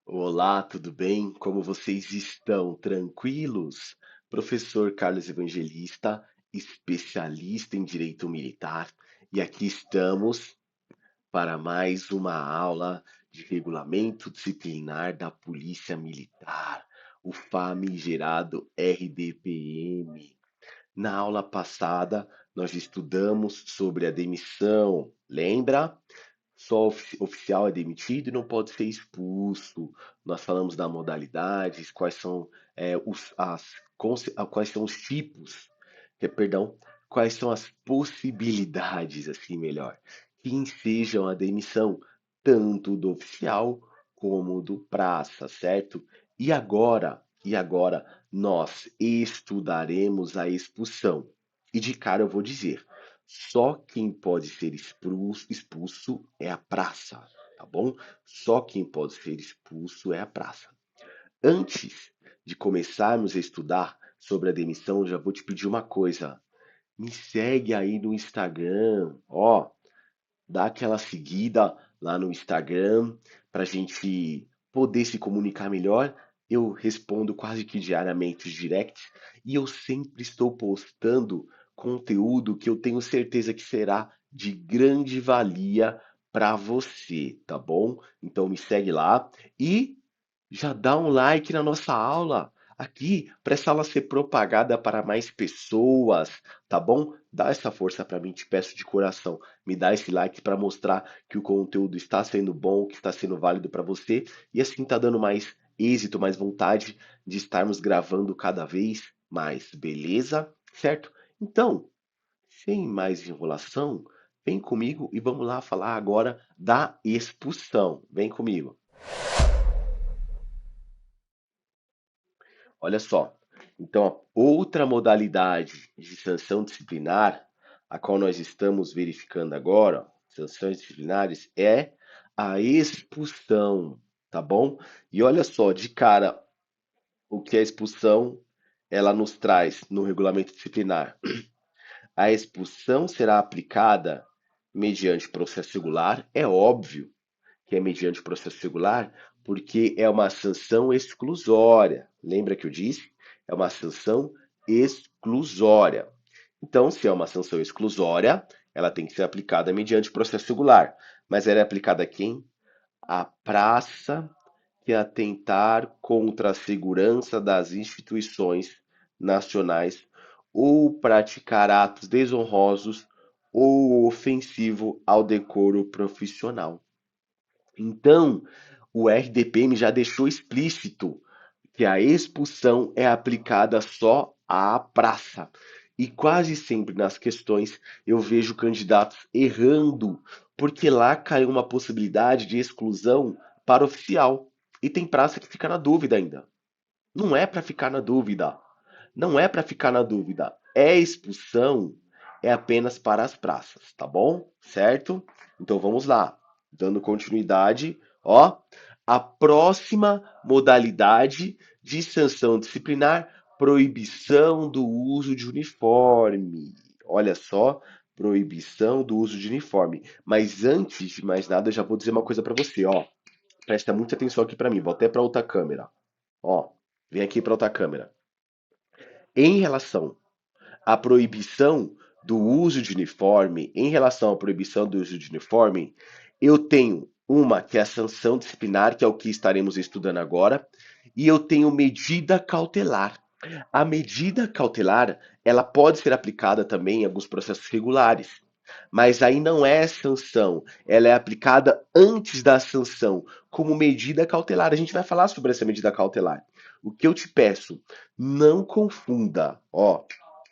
Olá, tudo bem? Como vocês estão? Tranquilos? Professor Carlos Evangelista, especialista em direito militar, e aqui estamos para mais uma aula de regulamento disciplinar da Polícia Militar, o famigerado RDPM. Na aula passada, nós estudamos sobre a demissão, lembra? Só oficial é demitido e não pode ser expulso. Nós falamos das modalidades, quais são quais são os tipos, perdão, quais são as possibilidades, assim melhor, que ensejam a demissão, tanto do oficial como do praça, certo? E agora nós estudaremos a expulsão. E de cara eu vou dizer, só quem pode ser expulso é a praça, tá bom? Só quem pode ser expulso é a praça. Antes de começarmos a estudar sobre a demissão, já vou te pedir uma coisa. Me segue aí no Instagram, ó, dá aquela seguida lá no Instagram para a gente poder se comunicar melhor. Eu respondo quase que diariamente os directs e eu sempre estou postando conteúdo que eu tenho certeza que será de grande valia para você, tá bom? Então me segue lá e já dá um like na nossa aula aqui, para essa aula ser propagada para mais pessoas, tá bom? Dá essa força para mim, te peço de coração. Me dá esse like para mostrar que o conteúdo está sendo bom, que está sendo válido para você e assim tá dando mais êxito, mais vontade de estarmos gravando cada vez mais, beleza? Certo? Então, sem mais enrolação, vem comigo e vamos lá falar agora da expulsão. Vem comigo. Olha só. Então, a outra modalidade de sanção disciplinar, a qual nós estamos verificando agora, sanções disciplinares, é a expulsão, tá bom? E olha só, de cara, o que a expulsão ela nos traz no regulamento disciplinar. A expulsão será aplicada mediante processo regular, é óbvio que é mediante processo regular, porque é uma sanção exclusória. Lembra que eu disse? É uma sanção exclusória. Então, se é uma sanção exclusória, ela tem que ser aplicada mediante processo regular. Mas ela é aplicada a quem? A praça que atentar contra a segurança das instituições nacionais ou praticar atos desonrosos ou ofensivo ao decoro profissional. Então, o RDPM já deixou explícito que a expulsão é aplicada só à praça. E quase sempre nas questões eu vejo candidatos errando, porque lá caiu uma possibilidade de exclusão para oficial. E tem praça que fica na dúvida ainda. Não é para ficar na dúvida. Não é para ficar na dúvida. É expulsão, é apenas para as praças, tá bom? Certo? Então vamos lá. Dando continuidade, ó, a próxima modalidade de sanção disciplinar, proibição do uso de uniforme. Olha só, proibição do uso de uniforme. Mas antes de mais nada, eu já vou dizer uma coisa para você, ó. Presta muita atenção aqui para mim, vou até para outra câmera. Ó, vem aqui para outra câmera. Em relação à proibição do uso de uniforme, em relação à proibição do uso de uniforme, eu tenho uma que é a sanção disciplinar, que é o que estaremos estudando agora, e eu tenho medida cautelar. A medida cautelar, ela pode ser aplicada também em alguns processos regulares, mas aí não é sanção, ela é aplicada antes da sanção, como medida cautelar. A gente vai falar sobre essa medida cautelar. O que eu te peço, não confunda, ó,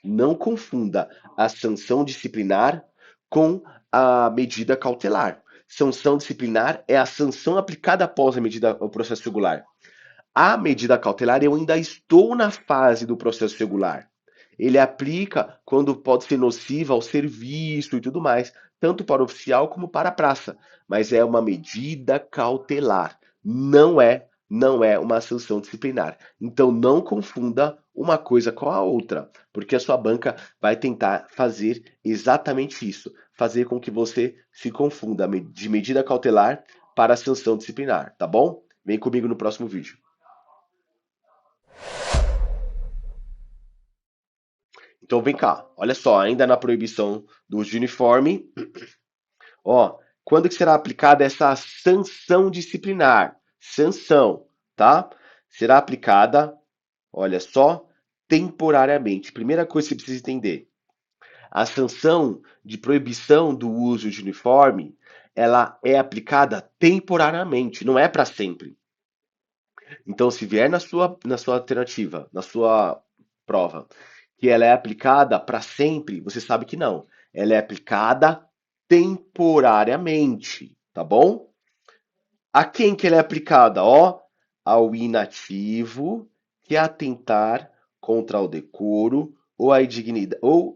não confunda a sanção disciplinar com a medida cautelar. Sanção disciplinar é a sanção aplicada após a medida, o processo regular. A medida cautelar, eu ainda estou na fase do processo regular. Ele aplica quando pode ser nociva ao serviço e tudo mais, tanto para o oficial como para a praça. Mas é uma medida cautelar, não é uma sanção disciplinar. Então não confunda uma coisa com a outra, porque a sua banca vai tentar fazer exatamente isso, fazer com que você se confunda de medida cautelar para a sanção disciplinar, tá bom? Vem comigo no próximo vídeo. Então vem cá, olha só, ainda na proibição do uso de uniforme, ó, quando que será aplicada essa sanção disciplinar? Sanção, tá? Será aplicada, olha só, temporariamente. Primeira coisa que você precisa entender, a sanção de proibição do uso de uniforme, ela é aplicada temporariamente, não é para sempre. Então, se vier na sua alternativa, na sua prova, que ela é aplicada para sempre, você sabe que não. Ela é aplicada temporariamente, tá bom? A quem que ela é aplicada? Ó, ao inativo que atentar contra o decoro ou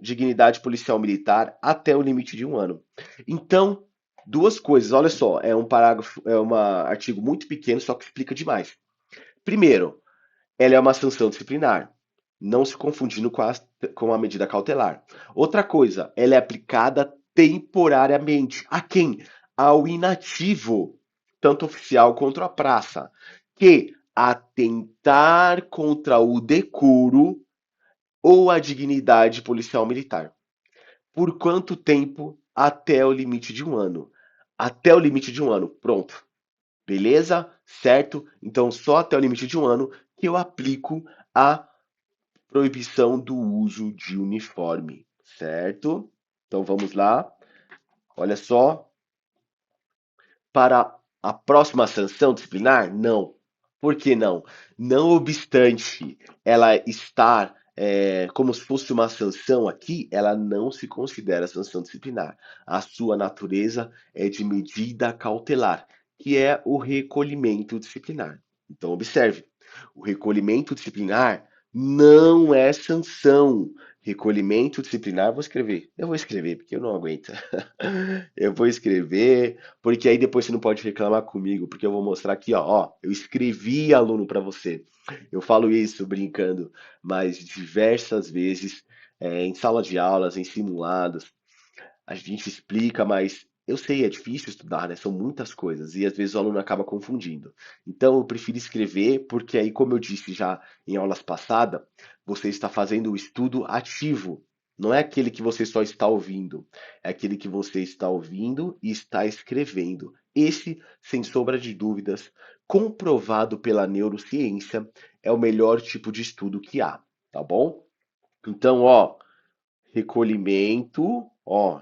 dignidade policial militar até o limite de 1 ano. Então, duas coisas, olha só, é um parágrafo, é um artigo muito pequeno, só que explica demais. Primeiro, ela é uma sanção disciplinar, não se confundindo com a medida cautelar. Outra coisa, ela é aplicada temporariamente. A quem? Ao inativo, tanto oficial quanto a praça, que atentar contra o decoro ou a dignidade policial militar. Por quanto tempo? Até o limite de 1 ano. Até o limite de 1 ano. Pronto. Beleza? Certo? Então, só até o limite de 1 ano que eu aplico a proibição do uso de uniforme, certo? Então, vamos lá. Olha só. Para a próxima sanção disciplinar? Não. Por que não? Não obstante ela estar como se fosse uma sanção aqui, ela não se considera sanção disciplinar. A sua natureza é de medida cautelar, que é o recolhimento disciplinar. Então, observe: o recolhimento disciplinar não é sanção. Recolhimento disciplinar, vou escrever. Eu vou escrever, porque eu não aguento. Eu vou escrever, porque aí depois você não pode reclamar comigo, porque eu vou mostrar aqui, ó, eu escrevi aluno para você. Eu falo isso brincando, mas diversas vezes em sala de aulas, em simulados, a gente explica, mas eu sei, é difícil estudar, né? São muitas coisas e às vezes o aluno acaba confundindo. Então eu prefiro escrever, porque aí, como eu disse já em aulas passadas, você está fazendo o estudo ativo. Não é aquele que você só está ouvindo, é aquele que você está ouvindo e está escrevendo. Esse, sem sombra de dúvidas, comprovado pela neurociência, é o melhor tipo de estudo que há, tá bom? Então, ó, recolhimento, ó,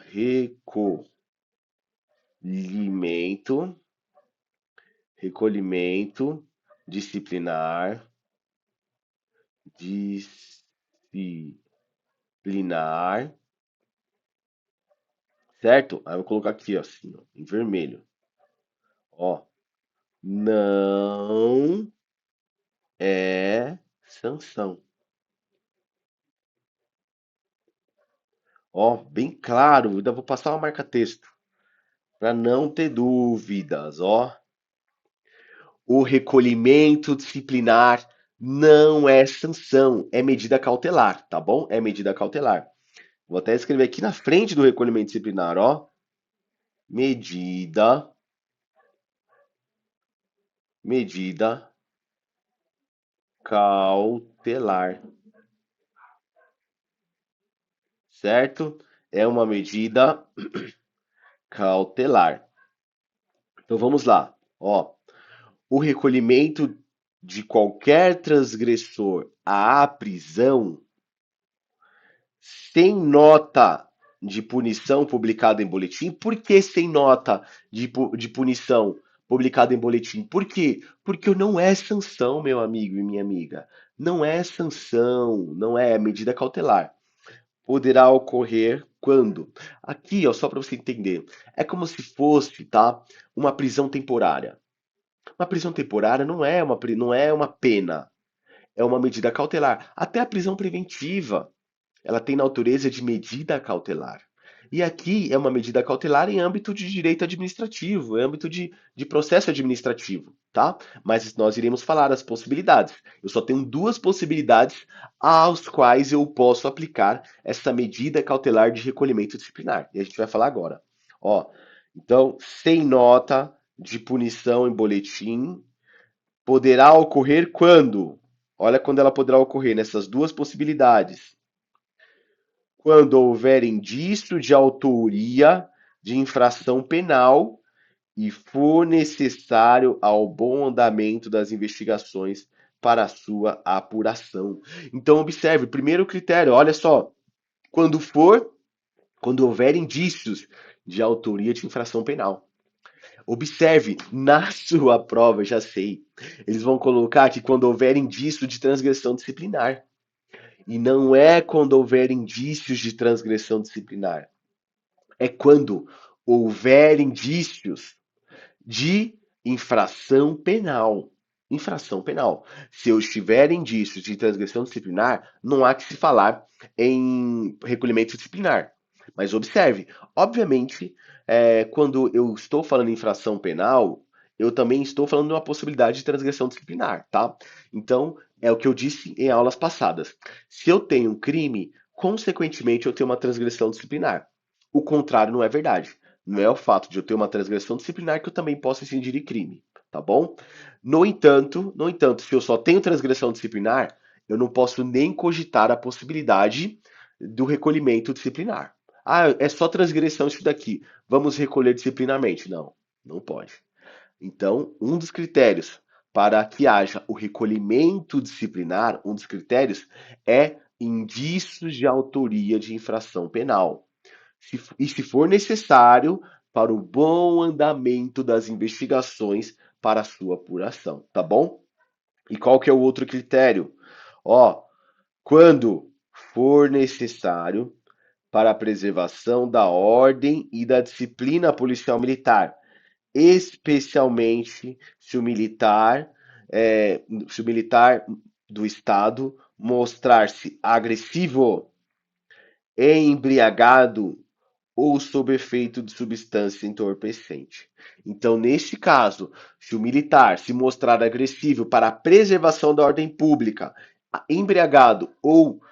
recolhimento disciplinar, disciplinar, certo? Aí eu vou colocar aqui, ó, assim, ó, em vermelho. Ó, não é sanção. Ó, bem claro, ainda vou passar uma marca-texto para não ter dúvidas, ó. O recolhimento disciplinar não é sanção, é medida cautelar, tá bom? É medida cautelar. Vou até escrever aqui na frente do recolhimento disciplinar, ó. Medida, medida cautelar, certo? É uma medida cautelar. Então vamos lá, ó. O recolhimento de qualquer transgressor à prisão sem nota de punição publicada em boletim. Por que sem nota de punição publicada em boletim? Por quê? Porque não é sanção, meu amigo e minha amiga. Não é sanção, não é medida cautelar. Poderá ocorrer quando? Aqui, ó, só para você entender, é como se fosse, tá, uma prisão temporária. Uma prisão temporária não é uma pena, é uma medida cautelar. Até a prisão preventiva ela tem natureza de medida cautelar. E aqui é uma medida cautelar em âmbito de direito administrativo, em âmbito de processo administrativo, tá? Mas nós iremos falar as possibilidades. Eu só tenho duas possibilidades aos quais eu posso aplicar essa medida cautelar de recolhimento disciplinar. E a gente vai falar agora. Ó, então, sem nota de punição em boletim Poderá ocorrer quando? Olha quando ela poderá ocorrer nessas duas possibilidades. Quando houver indício de autoria de infração penal e for necessário ao bom andamento das investigações para a sua apuração. Então, observe, primeiro critério, olha só, quando for, quando houver indícios de autoria de infração penal. Observe, na sua prova, já sei, eles vão colocar que quando houver indício de transgressão disciplinar. E não é quando houver indícios de transgressão disciplinar. É quando houver indícios de infração penal. Infração penal. Se eu estiver indícios de transgressão disciplinar, não há que se falar em recolhimento disciplinar. Mas observe, obviamente, quando eu estou falando em infração penal, eu também estou falando de uma possibilidade de transgressão disciplinar, tá? Então, é o que eu disse em aulas passadas. Se eu tenho um crime, consequentemente eu tenho uma transgressão disciplinar. O contrário não é verdade. Não é o fato de eu ter uma transgressão disciplinar que eu também posso incidir de crime, tá bom? No entanto, se eu só tenho transgressão disciplinar, eu não posso nem cogitar a possibilidade do recolhimento disciplinar. Ah, é só transgressão isso daqui. Vamos recolher disciplinarmente. Não, não pode. Então, um dos critérios para que haja o recolhimento disciplinar, um dos critérios é indícios de autoria de infração penal. E se for necessário, para o bom andamento das investigações para a sua apuração, tá bom? E qual que é o outro critério? Ó, quando for necessário para a preservação da ordem e da disciplina policial militar, especialmente se o militar do Estado mostrar-se agressivo, embriagado ou sob efeito de substância entorpecente. Então, neste caso, se o militar se mostrar agressivo para a preservação da ordem pública, embriagado ou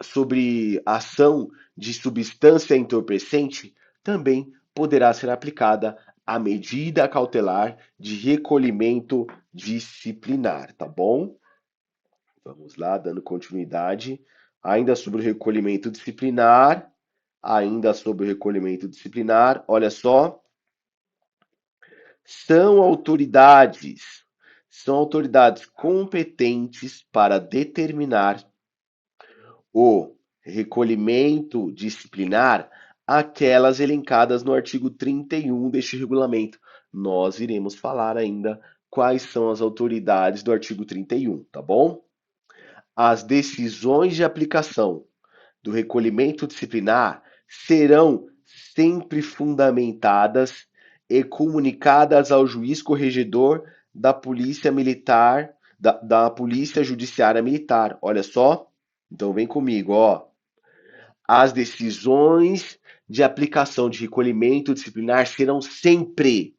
sobre ação de substância entorpecente, também poderá ser aplicada a medida cautelar de recolhimento disciplinar, tá bom? Vamos lá, dando continuidade. Ainda sobre o recolhimento disciplinar, olha só, são autoridades, são autoridades competentes para determinar o recolhimento disciplinar aquelas elencadas no artigo 31 deste regulamento. Nós iremos falar ainda quais são as autoridades do artigo 31, tá bom? As decisões de aplicação do recolhimento disciplinar serão sempre fundamentadas e comunicadas ao juiz corregedor da Polícia Militar, da Polícia Judiciária Militar. Olha só, então vem comigo, ó. As decisões de aplicação de recolhimento disciplinar serão sempre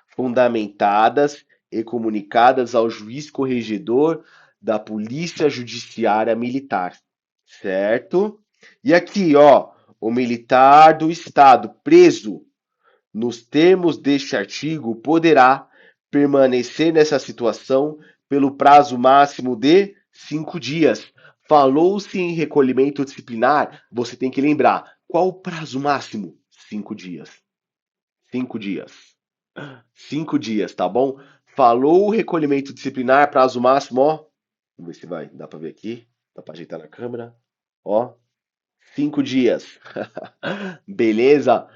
fundamentadas e comunicadas ao juiz corregedor da Polícia Judiciária Militar, certo? E aqui, ó, o militar do Estado preso nos termos deste artigo poderá permanecer nessa situação pelo prazo máximo de 5 dias. Falou-se em recolhimento disciplinar, você tem que lembrar qual o prazo máximo? 5 dias. 5 dias. 5 dias, tá bom? Falou o recolhimento disciplinar, prazo máximo, ó. Vamos ver se vai, dá pra ver aqui. Dá pra ajeitar na câmera. Ó, 5 dias. Beleza?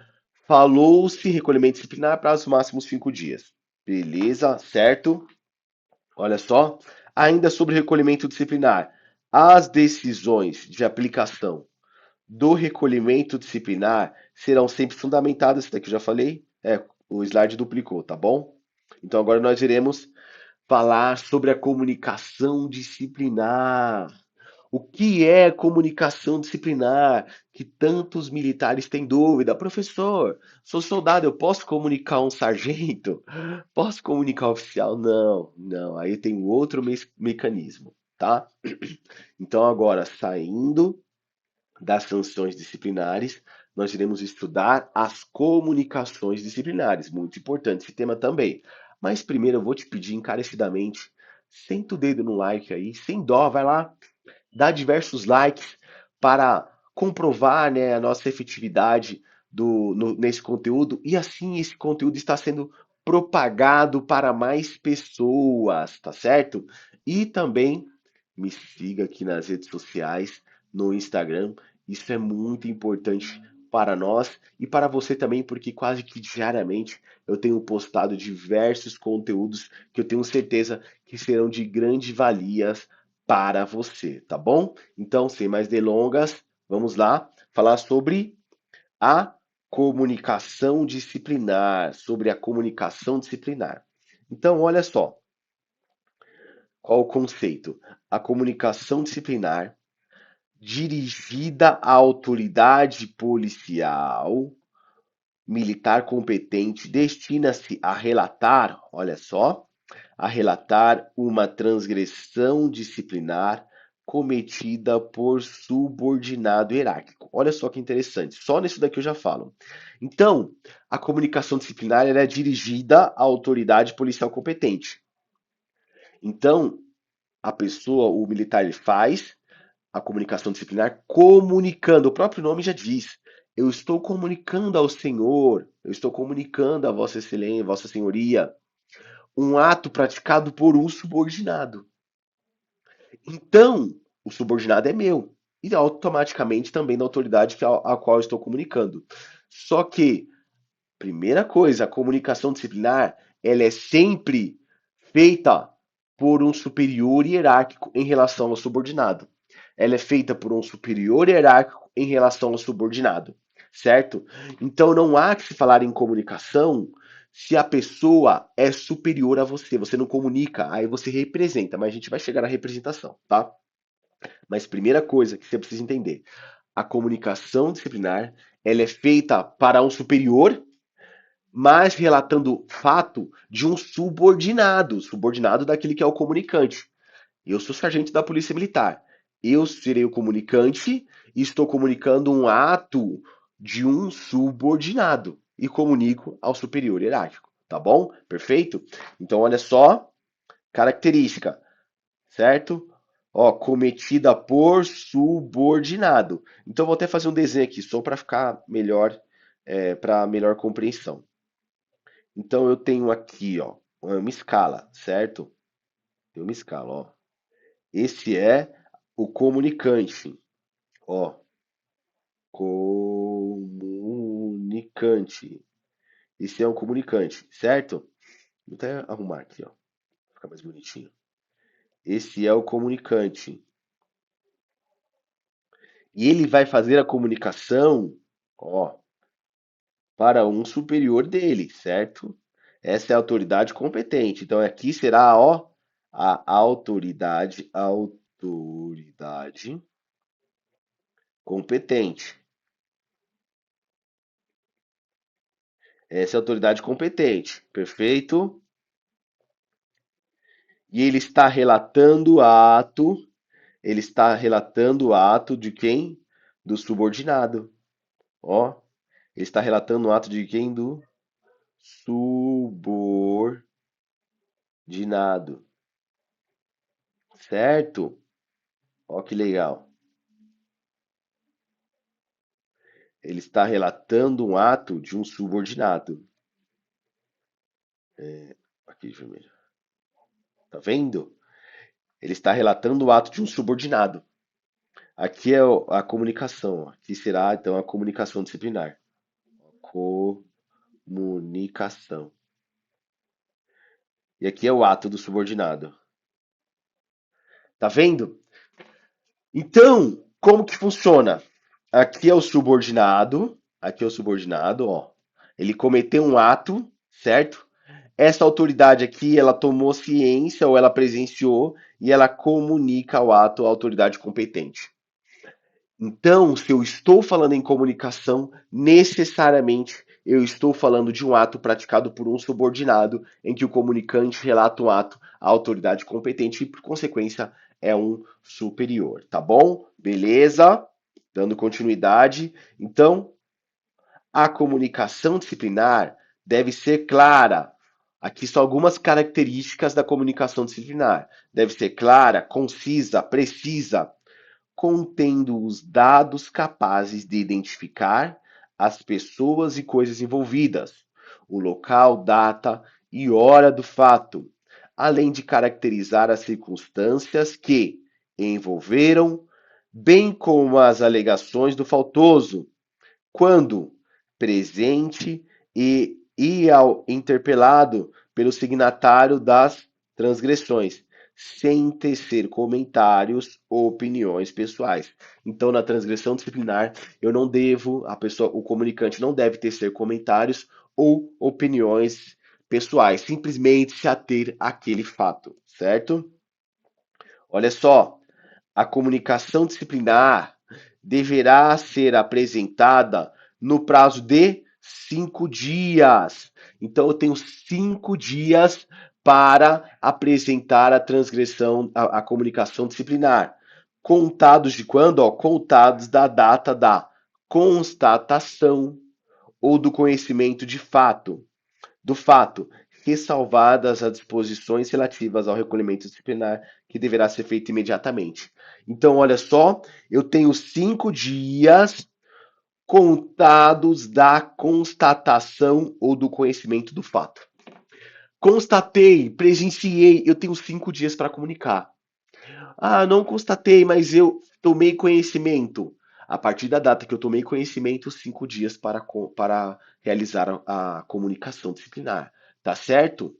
Falou-se recolhimento disciplinar, prazo máximo 5 dias. Beleza, certo? Olha só. Ainda sobre recolhimento disciplinar. As decisões de aplicação do recolhimento disciplinar serão sempre fundamentadas, isso daqui eu já falei, o slide duplicou, tá bom? Então agora nós iremos falar sobre a comunicação disciplinar. O que é comunicação disciplinar? Que tantos militares têm dúvida. Professor, sou soldado, eu posso comunicar um sargento? Posso comunicar um oficial? Não, não. Aí tem outro mecanismo, tá? Então agora, saindo das sanções disciplinares, nós iremos estudar as comunicações disciplinares. Muito importante esse tema também. Mas primeiro eu vou te pedir encarecidamente, senta o dedo no like aí, sem dó, vai lá, dá diversos likes para comprovar, né, a nossa efetividade nesse conteúdo e assim esse conteúdo está sendo propagado para mais pessoas, tá certo? E também me siga aqui nas redes sociais, no Instagram. Isso é muito importante para nós e para você também, porque quase que diariamente eu tenho postado diversos conteúdos que eu tenho certeza que serão de grande valia para você, tá bom? Então, sem mais delongas, vamos lá falar sobre a comunicação disciplinar, sobre a comunicação disciplinar. Então, olha só, qual o conceito? A comunicação disciplinar dirigida à autoridade policial militar competente destina-se a relatar, olha só, a relatar uma transgressão disciplinar cometida por subordinado hierárquico. Olha só que interessante, só nisso daqui eu já falo. Então, a comunicação disciplinar ela é dirigida à autoridade policial competente. Então, a pessoa, o militar, ele faz a comunicação disciplinar comunicando, o próprio nome já diz. Eu estou comunicando ao Senhor, eu estou comunicando a Vossa Excelência, Vossa Senhoria, um ato praticado por um subordinado. Então, o subordinado é meu e automaticamente também da autoridade a qual eu estou comunicando. Só que, primeira coisa, a comunicação disciplinar, ela é sempre feita por um superior hierárquico em relação ao subordinado. Ela é feita por um superior hierárquico em relação ao subordinado, certo? Então não há que se falar em comunicação se a pessoa é superior a você. Você não comunica, aí você representa, mas a gente vai chegar na representação, tá? Mas primeira coisa que você precisa entender, a comunicação disciplinar, ela é feita para um superior, mas relatando fato de um subordinado, subordinado daquele que é o comunicante. Eu sou sargento da Polícia Militar. Eu serei o comunicante e estou comunicando um ato de um subordinado e comunico ao superior hierárquico, tá bom? Perfeito? Então, olha só, característica, certo? Ó, cometida por subordinado. Então, vou até fazer um desenho aqui, só para ficar melhor, para melhor compreensão. Então, eu tenho aqui, ó, uma escala, certo? Tem uma escala, ó. Esse é o comunicante. Ó, comunicante. Esse é um comunicante, certo? Vou até arrumar aqui, ó, pra ficar mais bonitinho. Esse é o comunicante. E ele vai fazer a comunicação, ó, para um superior dele, certo? Essa é a autoridade competente. Então aqui será, ó, a autoridade competente. Essa é a autoridade competente, perfeito? E ele está relatando o ato de quem? Do subordinado. Ó, ele está relatando o ato de quem? Do subordinado, certo? Ó que legal. Ele está relatando um ato de um subordinado. Aqui, vermelho. Tá vendo? Ele está relatando o ato de um subordinado. Aqui é a comunicação. Aqui será, então, a comunicação disciplinar. Comunicação. E aqui é o ato do subordinado. Tá vendo? Então, como que funciona? Aqui é o subordinado, ó. Ele cometeu um ato, certo? Essa autoridade aqui, ela tomou ciência ou ela presenciou e ela comunica o ato à autoridade competente. Então, se eu estou falando em comunicação, necessariamente eu estou falando de um ato praticado por um subordinado, em que o comunicante relata o ato à autoridade competente e, por consequência, é um superior, tá bom? Beleza? Dando continuidade. Então, a comunicação disciplinar deve ser clara, Aqui são algumas características da comunicação disciplinar. Deve ser clara, concisa, precisa, contendo os dados capazes de identificar as pessoas e coisas envolvidas, o local, data e hora do fato, além de caracterizar as circunstâncias que envolveram, bem como as alegações do faltoso, quando presente e ao interpelado pelo signatário das transgressões, sem tecer comentários ou opiniões pessoais. Então, na transgressão disciplinar, eu não devo, a pessoa, o comunicante não deve tecer comentários ou opiniões pessoais, simplesmente se ater àquele fato, certo? Olha só, a comunicação disciplinar deverá ser apresentada no prazo de 5 dias. Então, eu tenho 5 dias para apresentar a transgressão, a comunicação disciplinar. Contados de quando? Ó, contados da data da constatação ou do conhecimento de fato do fato, ressalvadas as disposições relativas ao recolhimento disciplinar, que deverá ser feito imediatamente. Então, olha só, eu tenho 5 dias contados da constatação ou do conhecimento do fato. Constatei, presenciei, eu tenho 5 dias para comunicar. Ah, não constatei, mas eu tomei conhecimento. A partir da data que eu tomei conhecimento, 5 dias para realizar a comunicação disciplinar. Tá certo?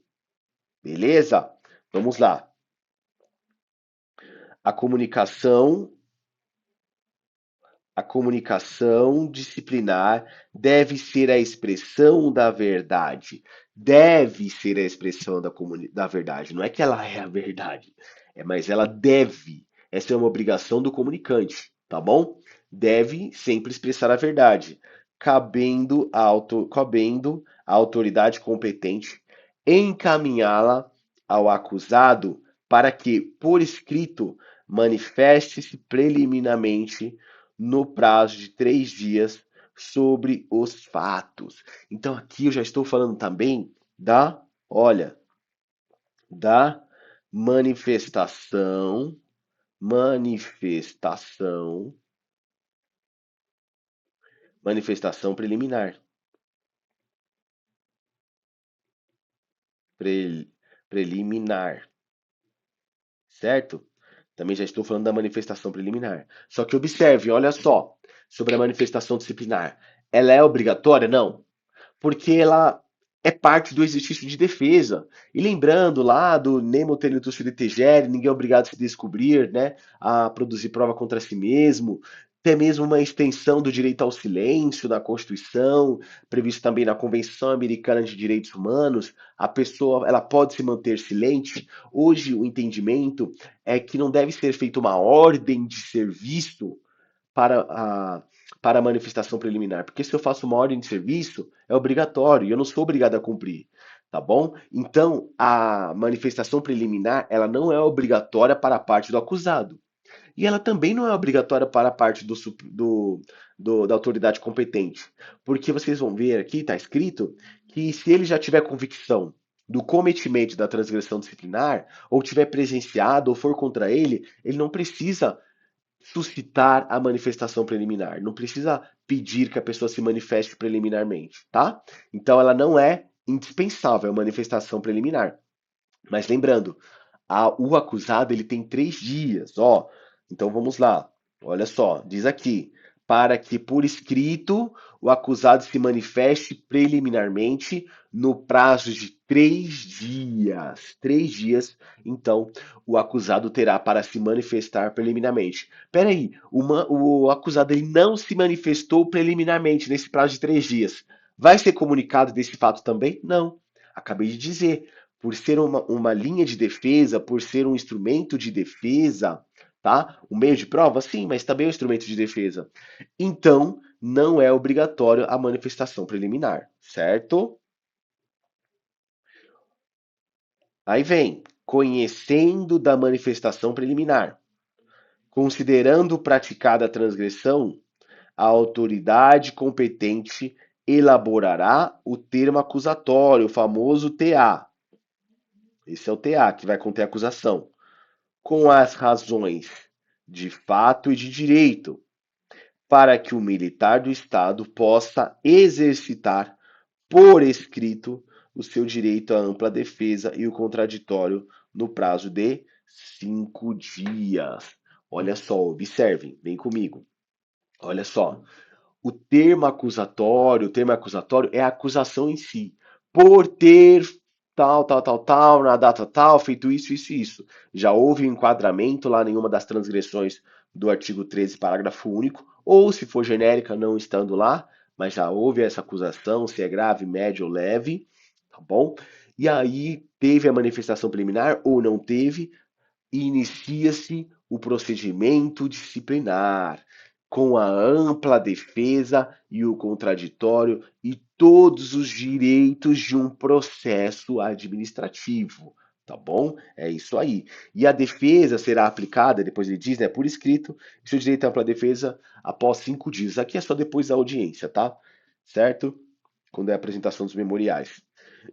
Beleza? Vamos lá. A comunicação, a comunicação disciplinar deve ser a expressão da verdade. Deve ser a expressão da verdade. Não é que ela é a verdade, mas ela deve. Essa é uma obrigação do comunicante, tá bom? Deve sempre expressar a verdade, cabendo à autoridade competente encaminhá-la ao acusado para que, por escrito, manifeste-se preliminarmente no prazo de 3 dias sobre os fatos. Então aqui eu já estou falando também olha, da manifestação, manifestação, manifestação preliminar, pre, preliminar, certo? Também já estou falando da manifestação preliminar. Só que observe, olha só, sobre a manifestação disciplinar. Ela é obrigatória? Não. Porque ela é parte do exercício de defesa. E lembrando lá do Nemo Tenentus Litigere, ninguém é obrigado a se descobrir, né, a produzir prova contra si mesmo, até mesmo uma extensão do direito ao silêncio na Constituição, previsto também na Convenção Americana de Direitos Humanos, a pessoa ela pode se manter silente. Hoje o entendimento é que não deve ser feita uma ordem de serviço para para a manifestação preliminar. Porque se eu faço uma ordem de serviço, é obrigatório e eu não sou obrigado a cumprir. Tá bom? Então, a manifestação preliminar, ela não é obrigatória para a parte do acusado. E ela também não é obrigatória para a parte da autoridade competente. Porque vocês vão ver aqui, está escrito, que se ele já tiver convicção do cometimento da transgressão disciplinar, ou tiver presenciado, ou for contra ele não precisa suscitar a manifestação preliminar. Não precisa pedir que a pessoa se manifeste preliminarmente, tá? Então ela não é indispensável a manifestação preliminar. Mas lembrando, o acusado ele tem 3 dias, ó. Então vamos lá. Olha só, diz aqui, para que por escrito o acusado se manifeste preliminarmente no prazo de 3 dias. 3 dias, então o acusado terá para se manifestar preliminarmente. Peraí, o acusado ele não se manifestou preliminarmente nesse prazo de 3 dias. Vai ser comunicado desse fato também? Não. Acabei de dizer, por ser uma linha de defesa, por ser um instrumento de defesa, tá? Um meio de prova, sim, mas também é um instrumento de defesa. Então, não é obrigatório a manifestação preliminar, certo? Aí vem, conhecendo da manifestação preliminar, considerando praticada a transgressão, a autoridade competente elaborará o termo acusatório, o famoso TA. Esse é o TA, que vai conter a acusação. Com as razões de fato e de direito, para que o militar do Estado possa exercitar por escrito o seu direito à ampla defesa e o contraditório no prazo de 5 dias. Olha só, observem, vem comigo. Olha só, o termo acusatório é a acusação em si, por ter tal, na data tal, feito isso, isso e isso. Já houve um enquadramento lá em uma das transgressões do artigo 13, parágrafo único, ou se for genérica, não estando lá, mas já houve essa acusação, se é grave, médio ou leve, tá bom? E aí teve a manifestação preliminar ou não teve, e inicia-se o procedimento disciplinar, com a ampla defesa e o contraditório e todos os direitos de um processo administrativo. Tá bom? É isso aí. E a defesa será aplicada, depois ele diz, né, por escrito, seu direito à ampla defesa após 5 dias. Aqui é só depois da audiência, tá? Certo? Quando é a apresentação dos memoriais.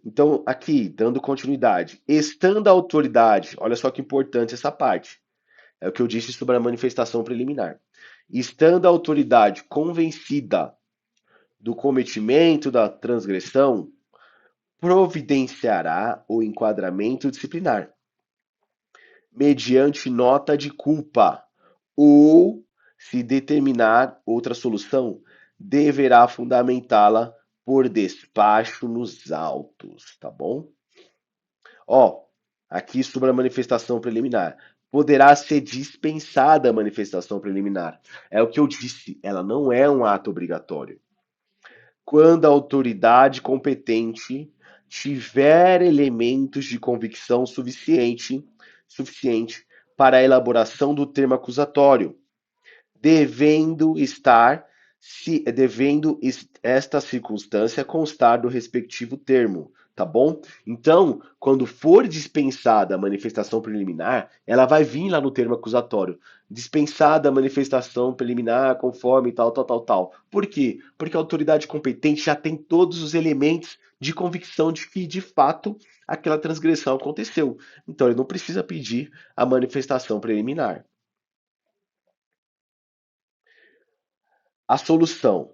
Então, aqui, dando continuidade, estando a autoridade, olha só que importante essa parte, é o que eu disse sobre a manifestação preliminar. Estando a autoridade convencida do cometimento da transgressão, providenciará o enquadramento disciplinar, mediante nota de culpa, ou, se determinar outra solução, deverá fundamentá-la por despacho nos autos, tá bom? Ó, aqui sobre a manifestação preliminar. Poderá ser dispensada a manifestação preliminar. É o que eu disse, ela não é um ato obrigatório. Quando a autoridade competente tiver elementos de convicção suficiente para a elaboração do termo acusatório, devendo estar devendo esta circunstância constar do respectivo termo, tá bom? Então, quando for dispensada a manifestação preliminar, ela vai vir lá no termo acusatório. Dispensada a manifestação preliminar conforme tal. Por quê? Porque a autoridade competente já tem todos os elementos de convicção de que, de fato, aquela transgressão aconteceu. Então, ele não precisa pedir a manifestação preliminar. A solução.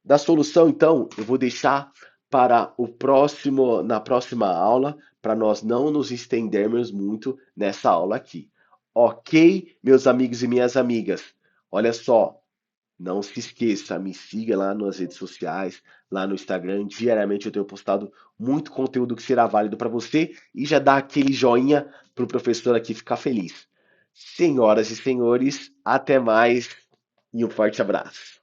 Da solução, então, eu vou deixar para o próximo, na próxima aula, para nós não nos estendermos muito nessa aula aqui. Ok, meus amigos e minhas amigas? Olha só, não se esqueça, me siga lá nas redes sociais, lá no Instagram. Diariamente eu tenho postado muito conteúdo que será válido para você e já dá aquele joinha para o professor aqui ficar feliz. Senhoras e senhores, até mais e um forte abraço.